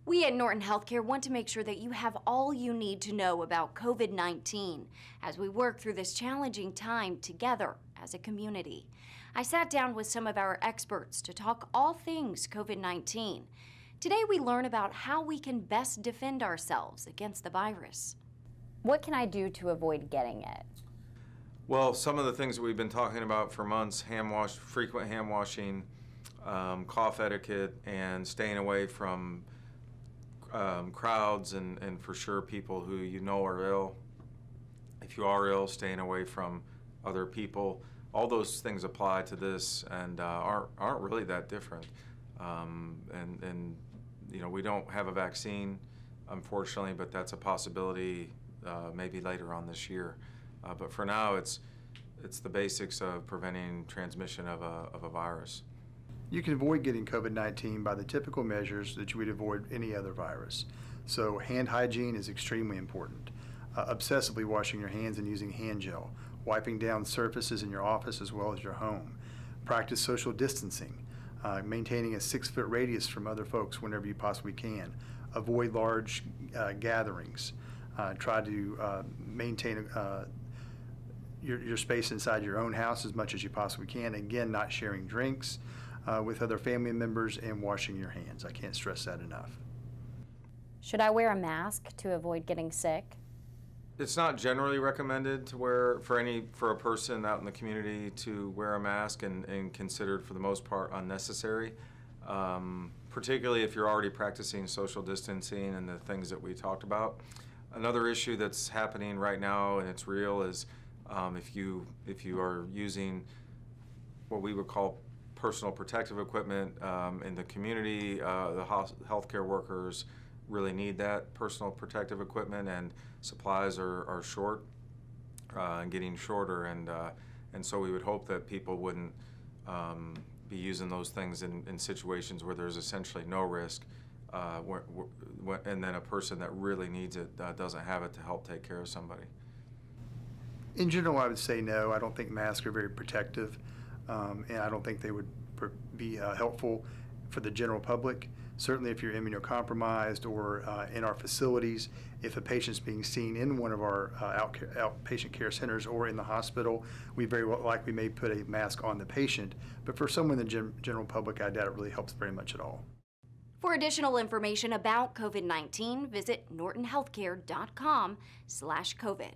We at Norton Healthcare want to make sure that you have all you need to know about COVID-19 as we work through this challenging time together as a community. I sat down with some of our experts to talk all things COVID-19. Today we learn about how we can best defend ourselves against the virus. What can I do to avoid getting it? Well, some of the things that we've been talking about for months, frequent hand washing, cough etiquette, and staying away from crowds and for sure people who you know are ill. If you are ill, staying away from other people. All those things apply to this and aren't really that different. And you know, we don't have a vaccine, unfortunately, but that's a possibility maybe later on this year. But for now, it's the basics of preventing transmission of a virus. You can avoid getting COVID-19 by the typical measures that you would avoid any other virus. So hand hygiene is extremely important. Obsessively washing your hands and using hand gel, wiping down surfaces in your office as well as your home. Practice social distancing, maintaining a 6-foot radius from other folks whenever you possibly can. Avoid large gatherings. Try to maintain your space inside your own house as much as you possibly can. Again, not sharing drinks with other family members and washing your hands. I can't stress that enough. Should I wear a mask to avoid getting sick? It's not generally recommended to wear for a person out in the community to wear a mask and considered for the most part unnecessary, particularly if you're already practicing social distancing and the things that we talked about. Another issue that's happening right now, and it's real, is if you are using what we would call personal protective equipment in the community, the healthcare workers really need that personal protective equipment, and supplies are short and getting shorter, and so we would hope that people wouldn't be using those things in situations where there's essentially no risk, and then a person that really needs it doesn't have it to help take care of somebody. In general, I would say no. I don't think masks are very protective, and I don't think they would be helpful for the general public. Certainly if you're immunocompromised or in our facilities, if a patient's being seen in one of our outpatient care centers or in the hospital, we very well likely may put a mask on the patient. But for someone in the general public, I doubt it really helps very much at all. For additional information about COVID-19, visit nortonhealthcare.com/COVID.